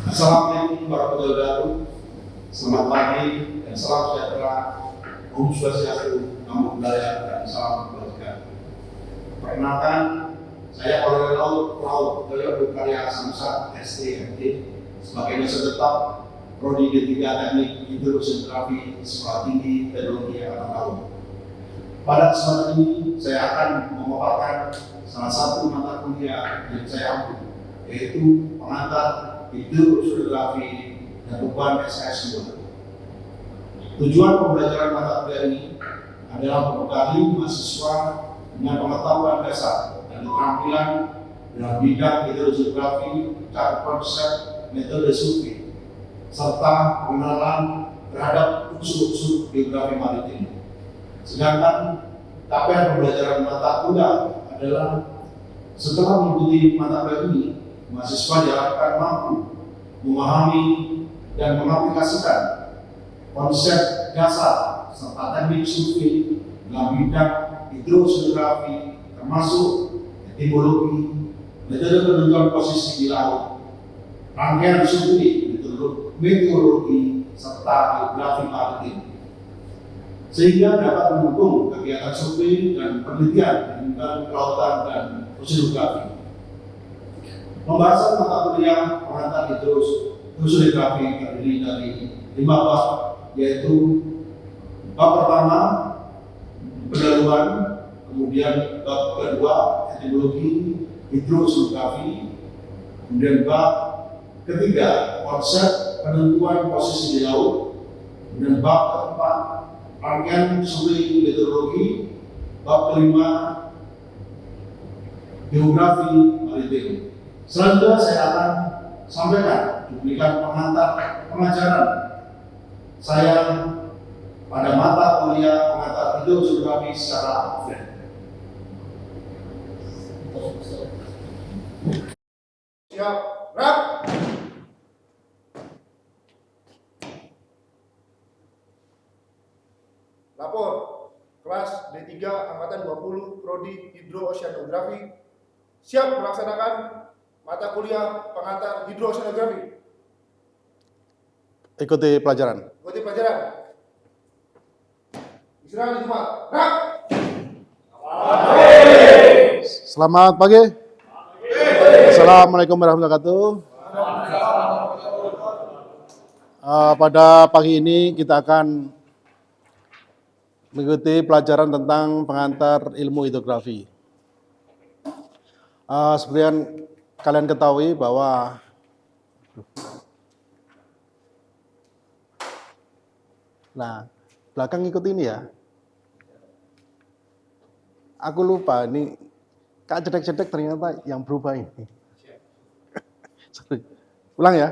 Assalamualaikum warahmatullahi wabarakatuh. Selamat pagi dan salam sejahtera. Om Swastiastu, Namo Buddhaya, dan salam kebajikan. Perkenalkan, saya Kolonel Laut Toyo Karya Samsa STMT sebagai dosen tetap Prodi D3 Teknik Hidroseografi Sekolah Tinggi Teknologi Angkatan Laut. Pada kesempatan ini saya akan memaparkan salah satu mata kuliah yang saya ambil, yaitu pengantar hidroseografi dan beban SKS 2. Tujuan pembelajaran mata kuliah ini adalah membekali mahasiswa dengan pengetahuan dasar dan keterampilan dalam bidang hidroseografi, cakup konsep, metode survei, serta pengenalan terhadap unsur-unsur geografi maritim. Sedangkan capaian pembelajaran mata kuliah adalah setelah mengikuti mata kuliah ini, mahasiswa diharapkan mampu memahami dan mengaplikasikan konsep dasar serta teknik survei dalam bidang hidroseografi, termasuk etimologi, metode penentuan posisi di laut, rangkaian survei, meteorologi, serta geografi maritim, sehingga dapat mendukung kegiatan survei dan penelitian di lingkungan kelautan dan oceanografi. Pembahasan mata kuliah pengantar hidroseografi terdiri dari 5 bab, yaitu bab pertama pendahuluan, kemudian bab kedua etimologi hidroseografi, kemudian bab ketiga konsep penentuan posisi di laut, kemudian bab keempat rangkaian survei meteorologi, bab kelima geografi maritim. Selanjutnya saya akan sampaikan cuplikan pengantar pengajaran saya pada mata kuliah pengantar hidroseografi secara offline. Siap, gerak. Lapor, kelas D3 Angkatan 20 Prodi Hidrooceanografi siap melaksanakan mata kuliah pengantar hidroseografi. Ikuti pelajaran. Ikuti pelajaran. Istirahat di tempat. Gerak. Selamat pagi. Assalamualaikum warahmatullahi wabarakatuh. Pada pagi ini kita akan mengikuti pelajaran tentang pengantar ilmu hidrografi. Seperti yang kalian ketahui bahwa belakang ikut ini ya. Aku lupa ini Kak cedek-cedek ternyata yang berubah ini. Ulang ya.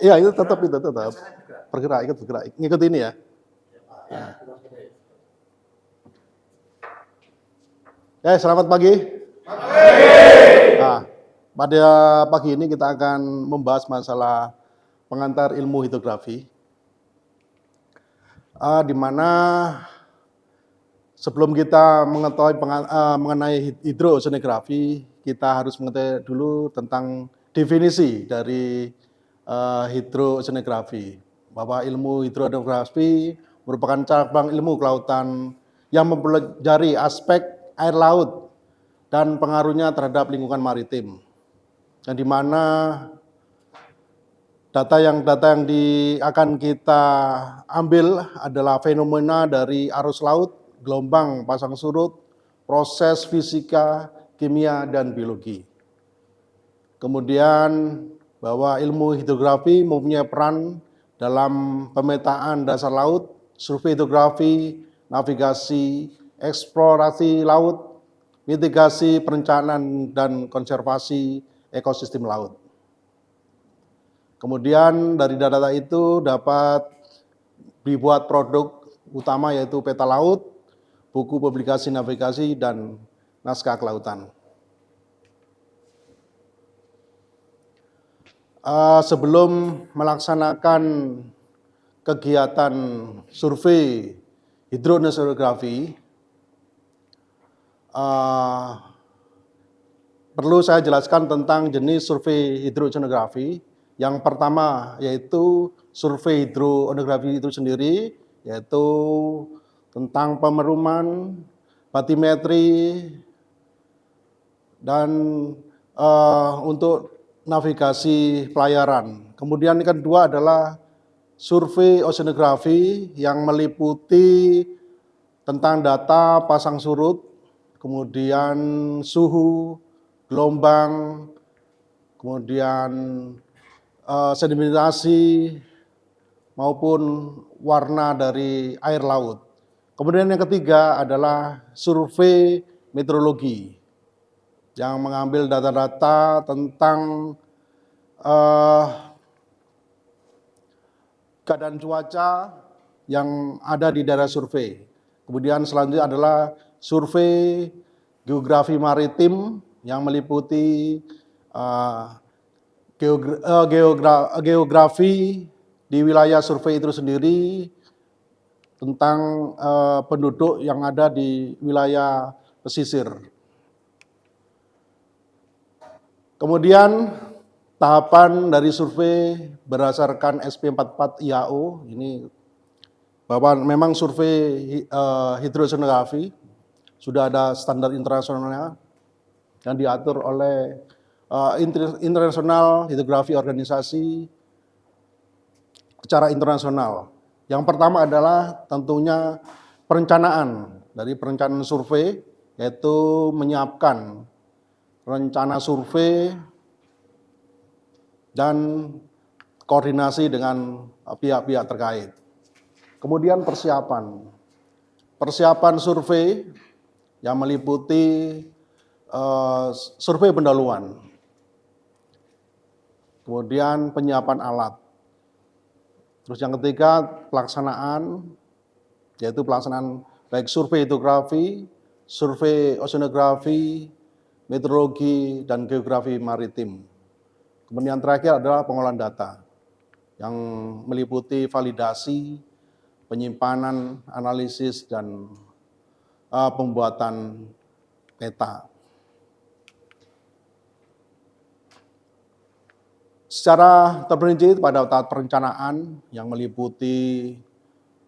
Iya itu tetap bergerak, ikut bergerak, ngikut ini ya. Selamat pagi. Pada pagi ini kita akan membahas masalah pengantar ilmu hidrografi, di mana sebelum kita mengetahui mengenai hidroseografi, kita harus mengetahui dulu tentang definisi dari hidroseografi, bahwa ilmu hidrografi merupakan cabang ilmu kelautan yang mempelajari aspek air laut dan pengaruhnya terhadap lingkungan maritim, dan di mana data yang akan kita ambil adalah fenomena dari arus laut, gelombang pasang surut, proses fisika, kimia, dan biologi. Kemudian bahwa ilmu hidrografi mempunyai peran dalam pemetaan dasar laut, survei hidrografi, navigasi, eksplorasi laut, mitigasi, perencanaan, dan konservasi ekosistem laut. Kemudian dari data itu dapat dibuat produk utama yaitu peta laut, buku publikasi navigasi, dan naskah kelautan. Sebelum melaksanakan kegiatan survei hidronoseografi, perlu saya jelaskan tentang jenis survei hidronoseografi. Yang pertama yaitu survei hidronoseografi itu sendiri, yaitu tentang pemeruman, batimetri, dan untuk navigasi pelayaran. Kemudian yang kedua adalah survei oceanografi yang meliputi tentang data pasang surut, kemudian suhu, gelombang, kemudian sedimentasi maupun warna dari air laut. Kemudian yang ketiga adalah survei meteorologi yang mengambil data-data tentang keadaan cuaca yang ada di daerah survei. Kemudian selanjutnya adalah survei geografi maritim yang meliputi geografi di wilayah survei itu sendiri, tentang penduduk yang ada di wilayah pesisir. Kemudian tahapan dari survei berdasarkan SP44 IAO ini bahwa memang survei hidronoseografi sudah ada standar internasionalnya yang diatur oleh International Hydrography Organisasi secara internasional. Yang pertama adalah tentunya perencanaan dari perencanaan survei, yaitu menyiapkan rencana survei dan koordinasi dengan pihak-pihak terkait. Kemudian persiapan survei yang meliputi survei pendahuluan, kemudian penyiapan alat. Terus yang ketiga pelaksanaan, yaitu pelaksanaan baik survei hidrografi, survei oceanografi, meteorologi, dan geografi maritim. Kemudian terakhir adalah pengolahan data yang meliputi validasi, penyimpanan, analisis, dan pembuatan peta. Secara terperinci pada tahap perencanaan yang meliputi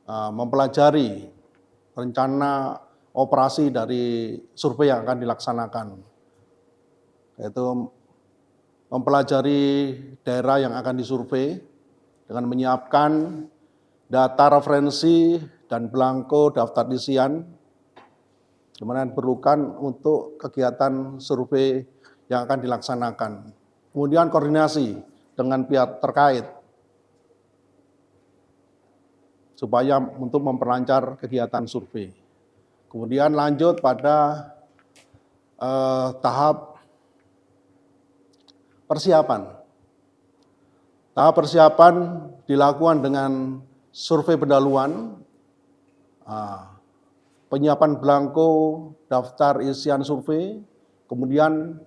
mempelajari rencana operasi dari survei yang akan dilaksanakan, yaitu mempelajari daerah yang akan disurvei dengan menyiapkan data referensi dan belangko daftar isian, kemudian diperlukan untuk kegiatan survei yang akan dilaksanakan. Kemudian koordinasi dengan pihak terkait supaya untuk memperlancar kegiatan survei. Kemudian lanjut pada tahap persiapan. Tahap persiapan dilakukan dengan survei pendahuluan, penyiapan belangko daftar isian survei, kemudian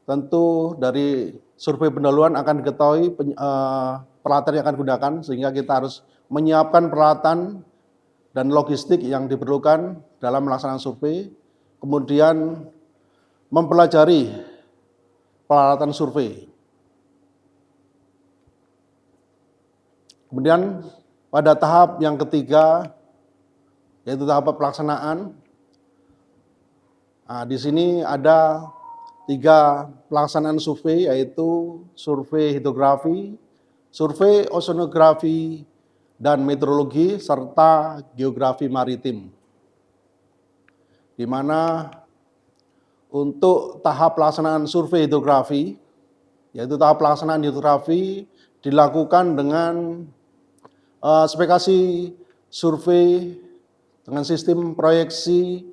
tentu dari survei pendahuluan akan diketahui peralatan yang akan digunakan, sehingga kita harus menyiapkan peralatan dan logistik yang diperlukan dalam melaksanakan survei, kemudian mempelajari peralatan survei. Kemudian pada tahap yang ketiga, yaitu tahap pelaksanaan, di sini ada 3 pelaksanaan survei, yaitu survei hidrografi, survei oceanografi, dan meteorologi, serta geografi maritim. Di mana untuk tahap pelaksanaan survei hidrografi, yaitu tahap pelaksanaan hidrografi dilakukan dengan spesifikasi survei dengan sistem proyeksi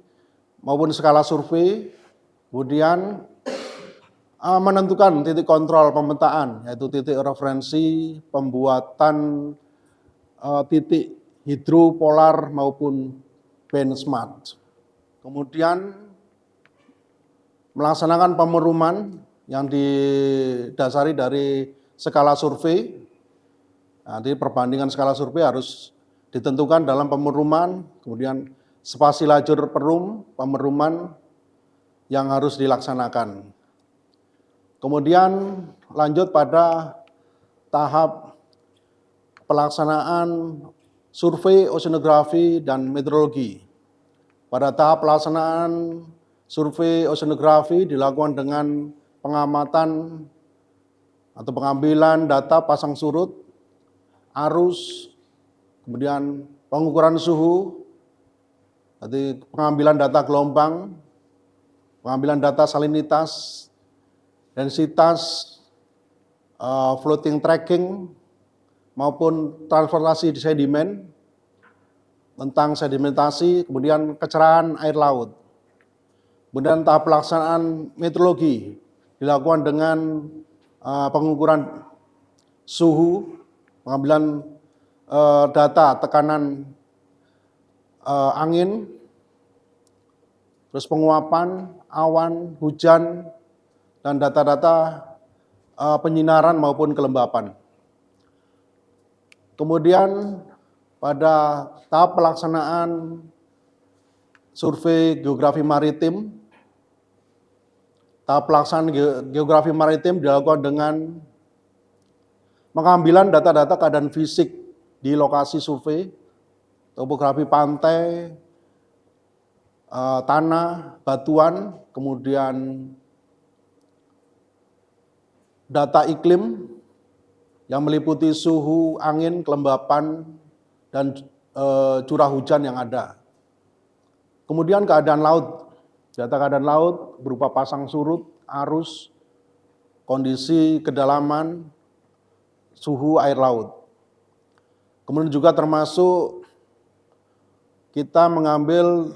maupun skala survei, kemudian menentukan titik kontrol pemetaan, yaitu titik referensi, pembuatan titik hidropolar maupun benchmark. Kemudian melaksanakan pemeruman yang didasari dari skala survei. Jadi perbandingan skala survei harus ditentukan dalam pemeruman, kemudian spasi lajur pemeruman yang harus dilaksanakan. Kemudian lanjut pada tahap pelaksanaan survei oceanografi dan meteorologi. Pada tahap pelaksanaan survei oceanografi dilakukan dengan pengamatan atau pengambilan data pasang surut, arus, kemudian pengukuran suhu, jadi pengambilan data gelombang, pengambilan data salinitas, densitas, floating tracking, maupun transportasi di sedimen, tentang sedimentasi, kemudian kecerahan air laut. Kemudian tahap pelaksanaan meteorologi dilakukan dengan pengukuran suhu, pengambilan data tekanan angin, terus penguapan, awan, hujan, dan data-data penyinaran maupun kelembapan. Kemudian pada tahap pelaksanaan survei geografi maritim, tahap pelaksanaan geografi maritim dilakukan dengan pengambilan data-data keadaan fisik di lokasi survei, topografi pantai, tanah, batuan, kemudian data iklim yang meliputi suhu, angin, kelembapan, dan curah hujan yang ada. Kemudian keadaan laut, data keadaan laut berupa pasang surut, arus, kondisi kedalaman, suhu air laut. Kemudian juga termasuk kita mengambil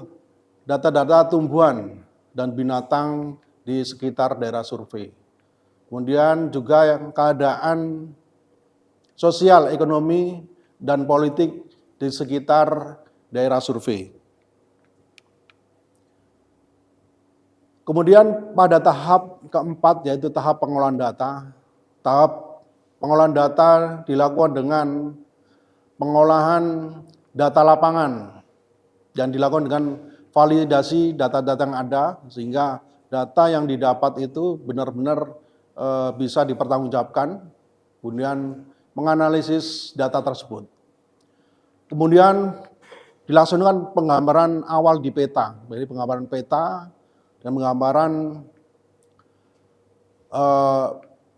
data-data tumbuhan dan binatang di sekitar daerah survei. Kemudian juga yang keadaan sosial, ekonomi, dan politik di sekitar daerah survei. Kemudian pada tahap keempat, yaitu tahap pengolahan data. Tahap pengolahan data dilakukan dengan pengolahan data lapangan dan dilakukan dengan validasi data-data yang ada, sehingga data yang didapat itu benar-benar bisa dipertanggungjawabkan, kemudian menganalisis data tersebut. Kemudian dilaksanakan penggambaran awal di peta, jadi penggambaran peta dan penggambaran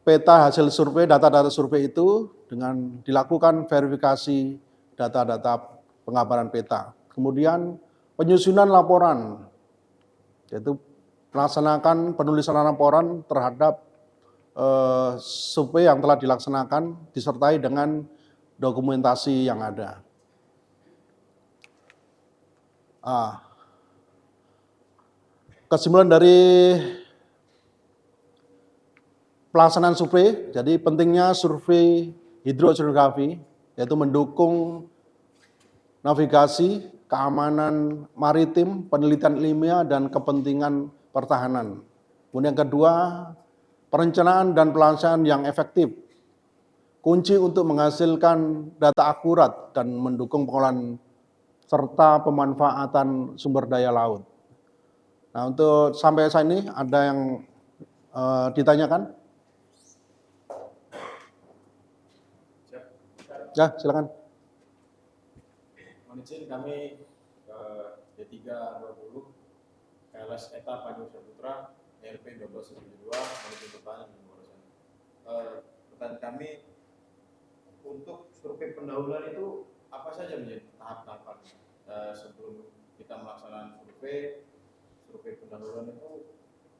peta hasil survei, data-data survei itu dengan dilakukan verifikasi data-data penggambaran peta. Kemudian penyusunan laporan, yaitu melaksanakan penulisan laporan terhadap survei yang telah dilaksanakan disertai dengan dokumentasi yang ada. Kesimpulan dari pelaksanaan survei, jadi pentingnya survei hidroceanografi yaitu mendukung navigasi, keamanan maritim, penelitian ilmiah, dan kepentingan pertahanan. Kemudian yang kedua, perencanaan dan pelaksanaan yang efektif, kunci untuk menghasilkan data akurat dan mendukung pengolahan serta pemanfaatan sumber daya laut. Nah, untuk sampai saat ini ada yang ditanyakan? Ya, silakan. Mohon izin kami D320 KLS ETA Panjang Putra RP 1272 menuju pertanyaan pertanyaan kami untuk survei pendahuluan itu apa saja menjadi tahap-tahapan sebelum kita melaksanakan survei pendahuluan itu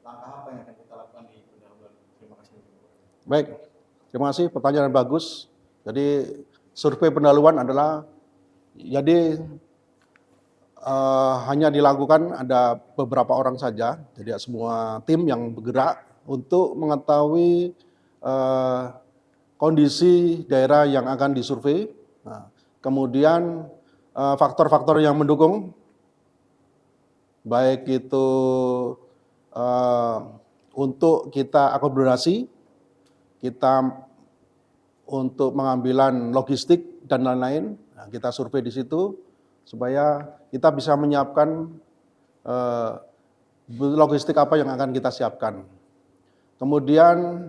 langkah apa yang akan kita lakukan di pendahuluan? Terima kasih. Baik, terima kasih, pertanyaan bagus. Jadi survei pendahuluan adalah hanya dilakukan ada beberapa orang saja, jadi semua tim yang bergerak untuk mengetahui kondisi daerah yang akan disurvei. Nah, kemudian faktor-faktor yang mendukung, baik itu untuk kita akomodasi, kita untuk pengambilan logistik dan lain-lain, nah, kita survei di situ supaya kita bisa menyiapkan logistik apa yang akan kita siapkan. Kemudian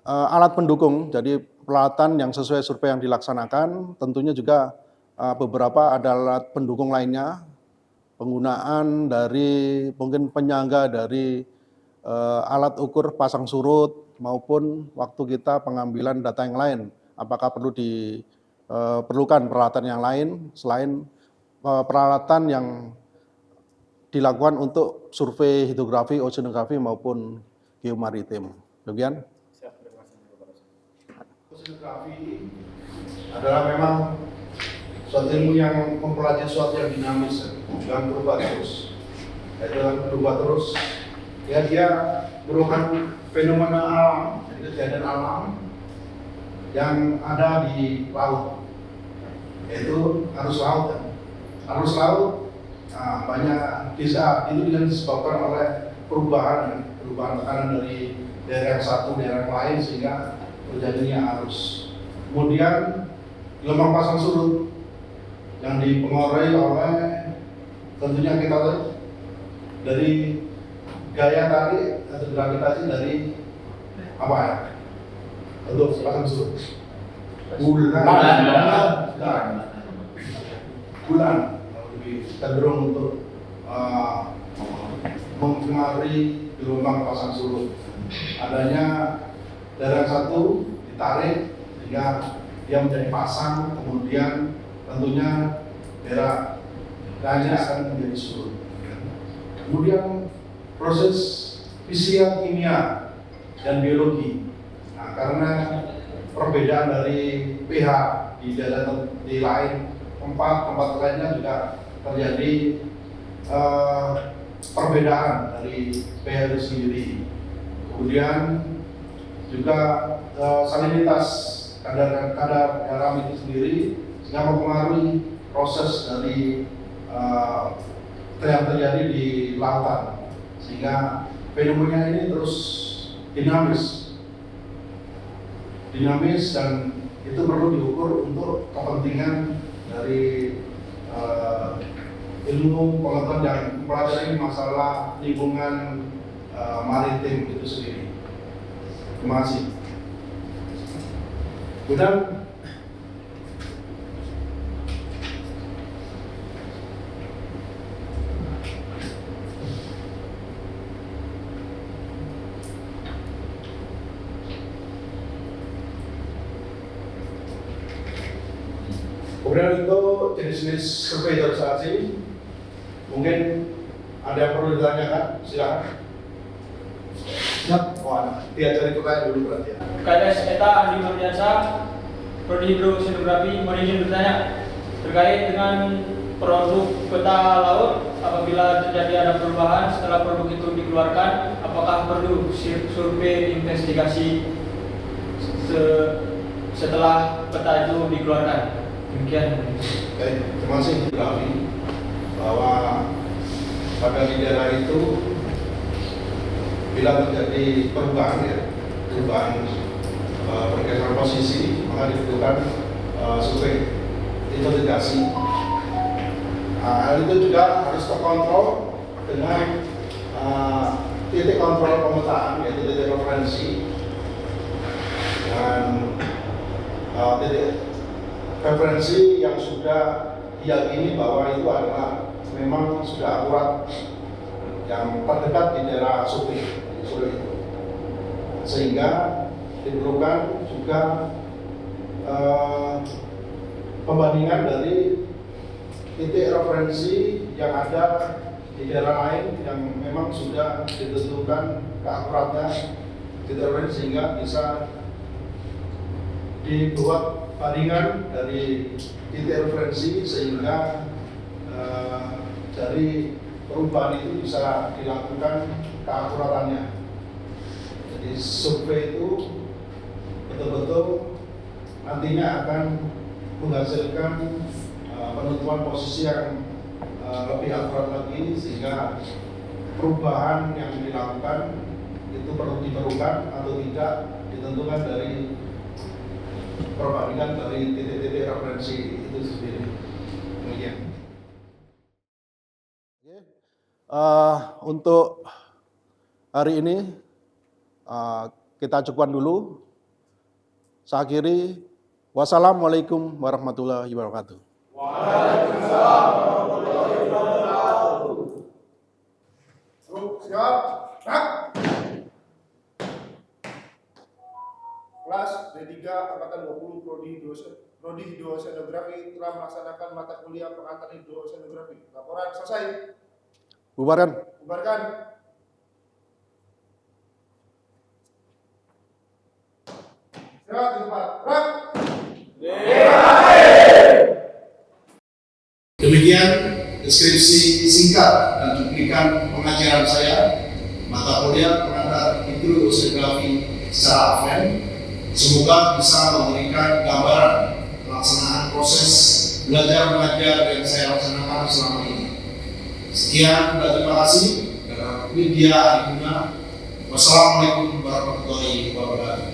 alat pendukung, jadi peralatan yang sesuai survei yang dilaksanakan, tentunya juga beberapa ada alat pendukung lainnya, penggunaan dari mungkin penyangga dari alat ukur pasang surut maupun waktu kita pengambilan data yang lain, apakah perlu diperlukan peralatan yang lain selain peralatan yang dilakukan untuk survei hidrografi, oceanografi maupun geomaritim. Demikian. Oceanografi adalah memang suatu ilmu yang mempelajari sesuatu yang dinamis dan berubah terus. Dia merupakan fenomena alam, jadi kejadian alam yang ada di laut, yaitu arus laut. Arus laut banyak bisa itu disebabkan oleh perubahan tekanan dari daerah yang satu daerah yang lain sehingga terjadinya arus. Kemudian gelombang pasang surut yang dipengaruhi oleh tentunya kita tahu dari gaya tarik atau gravitasi dari apa ya? Untuk pasang surut. Bulan lebih cenderung untuk mempengaruhi gelombang pasang surut. Adanya daerah satu ditarik sehingga dia menjadi pasang, kemudian tentunya daerah lainnya akan menjadi surut. Kemudian proses fisika, kimia, dan biologi. Nah, karena perbedaan dari pH di daerah di lain tempat lainnya juga terjadi perbedaan dari pH itu sendiri. Kemudian juga salinitas kadar garam itu sendiri sehingga mempengaruhi proses dari yang terjadi di lautan, sehingga fenomena ini terus dinamis dan itu perlu diukur untuk kepentingan dari ilmu pengetahuan yang mempelajari masalah lingkungan maritim itu sendiri. Terima kasih. Kemudian untuk jenis-jenis survei hidrostatistik, mungkin ada yang perlu ditanyakan, silakan. Diajari pertanyaan dulu berarti ya. KDS ETA Andi Nurdiansa, Prodi Hidroceanografi, mohon izin bertanya terkait dengan produk peta laut. Apabila terjadi ada perubahan setelah produk itu dikeluarkan, apakah perlu survei investigasi setelah peta itu dikeluarkan? Demikian. Baik, terima kasih Raffi, bahwa pada di daerah itu bila terjadi perubahan pergeseran posisi, maka dibutuhkan survei investigasi. Hal itu juga harus terkontrol dengan titik kontrol pemetaan, yaitu titik referensi dan titik referensi yang sudah diyakini bahwa itu adalah memang sudah akurat, yang terdekat di daerah survei itu, sehingga diperlukan juga pembandingan dari titik referensi yang ada di daerah lain yang memang sudah ditentukan keakuratnya titik referensi, sehingga bisa dibuat bandingan dari titik referensi sehingga dari perubahan itu bisa dilakukan keakuratannya. Jadi survei itu betul-betul nantinya akan menghasilkan penentuan posisi yang lebih akurat lagi, sehingga perubahan yang dilakukan itu perlu diperlukan atau tidak ditentukan dari perbandingan dari titik-titik referensi itu sendiri. Demikian. Untuk hari ini kita cukupkan dulu. Saya akhiri. Wassalamualaikum warahmatullahi wabarakatuh. Waalaikumsalam warahmatullahi wabarakatuh. Siap. Kelas D3 Angkatan 20 Prodi Hidroseanografi telah melaksanakan mata kuliah pengantar hidroseanografi. Laporan selesai. Bubarkan. Bubarkan. Siap di tempat. Gerak. Demikian deskripsi singkat dan cuplikan pengajaran saya mata kuliah pengantar hidroseanografi secara offline. Semoga bisa memberikan gambaran pelaksanaan proses belajar mengajar yang saya laksanakan selama ini. Sekian dan terima kasih. Media Adikuna. Wassalamualaikum warahmatullahi wabarakatuh.